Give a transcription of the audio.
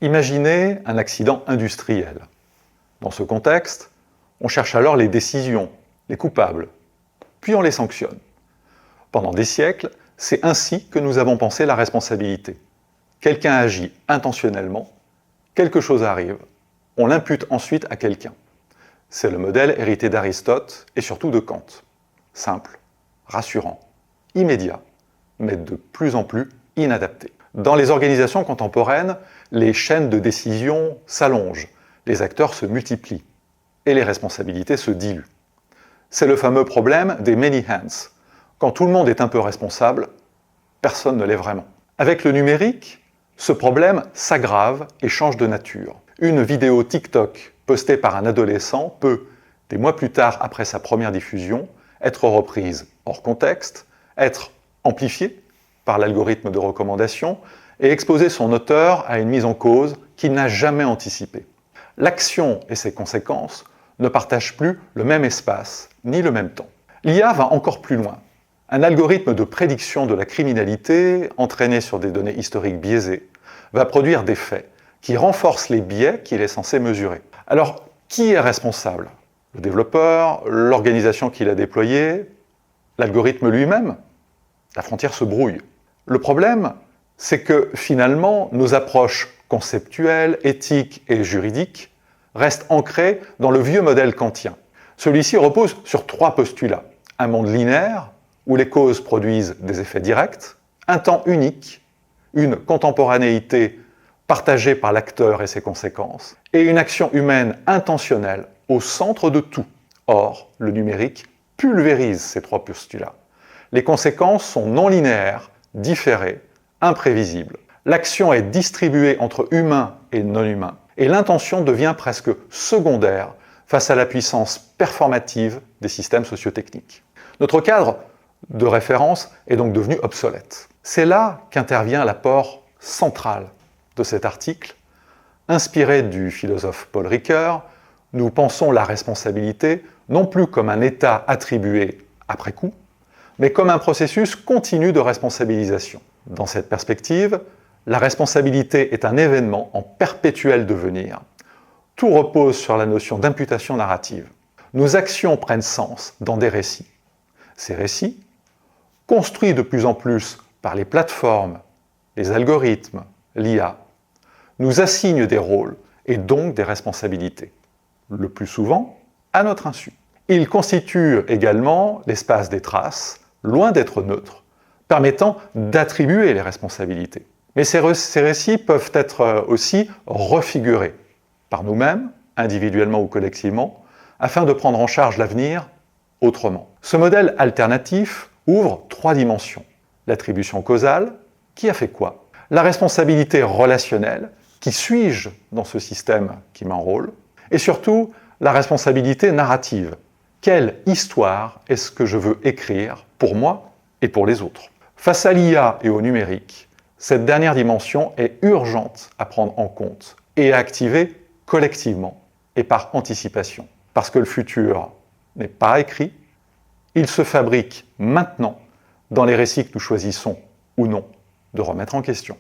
Imaginez un accident industriel. Dans ce contexte, on cherche alors les décisions, les coupables, puis on les sanctionne. Pendant des siècles, c'est ainsi que nous avons pensé la responsabilité. Quelqu'un agit intentionnellement, quelque chose arrive, on l'impute ensuite à quelqu'un. C'est le modèle hérité d'Aristote et surtout de Kant. Simple, rassurant, immédiat, mais de plus en plus inadapté. Dans les organisations contemporaines, les chaînes de décision s'allongent, les acteurs se multiplient et les responsabilités se diluent. C'est le fameux problème des many hands. Quand tout le monde est un peu responsable, personne ne l'est vraiment. Avec le numérique, ce problème s'aggrave et change de nature. Une vidéo TikTok postée par un adolescent peut, des mois plus tard après sa première diffusion, être reprise hors contexte, être amplifiée par l'algorithme de recommandation et exposer son auteur à une mise en cause qu'il n'a jamais anticipée. L'action et ses conséquences ne partagent plus le même espace ni le même temps. L'IA va encore plus loin. Un algorithme de prédiction de la criminalité, entraîné sur des données historiques biaisées, va produire des faits qui renforcent les biais qu'il est censé mesurer. Alors, qui est responsable? Le développeur, l'organisation qui l'a déployé, l'algorithme lui-même? La frontière se brouille. Le problème, c'est que finalement, nos approches conceptuelles, éthiques et juridiques restent ancrées dans le vieux modèle kantien. Celui-ci repose sur 3 postulats. Un monde linéaire, où les causes produisent des effets directs, un temps unique, une contemporanéité partagée par l'acteur et ses conséquences, et une action humaine intentionnelle au centre de tout. Or, le numérique pulvérise ces 3 postulats. Les conséquences sont non linéaires, différées, imprévisibles. L'action est distribuée entre humains et non humains, et l'intention devient presque secondaire face à la puissance performative des systèmes sociotechniques. Notre cadre de référence est donc devenu obsolète. C'est là qu'intervient l'apport central de cet article. Inspiré du philosophe Paul Ricoeur, nous pensons la responsabilité non plus comme un état attribué après coup, mais comme un processus continu de responsabilisation. Dans cette perspective, la responsabilité est un événement en perpétuel devenir. Tout repose sur la notion d'imputation narrative. Nos actions prennent sens dans des récits. Ces récits, construits de plus en plus par les plateformes, les algorithmes, l'IA, nous assignent des rôles et donc des responsabilités, le plus souvent à notre insu. Ils constituent également l'espace des traces, loin d'être neutres, permettant d'attribuer les responsabilités. Mais ces récits peuvent être aussi refigurés par nous-mêmes, individuellement ou collectivement, afin de prendre en charge l'avenir autrement. Ce modèle alternatif ouvre 3 dimensions. L'attribution causale, qui a fait quoi? La responsabilité relationnelle, qui suis-je dans ce système qui m'enrôle? Et surtout, la responsabilité narrative. Quelle histoire est-ce que je veux écrire pour moi et pour les autres? Face à l'IA et au numérique, cette dernière dimension est urgente à prendre en compte et à activer collectivement et par anticipation. Parce que le futur n'est pas écrit, il se fabrique maintenant dans les récits que nous choisissons ou non de remettre en question.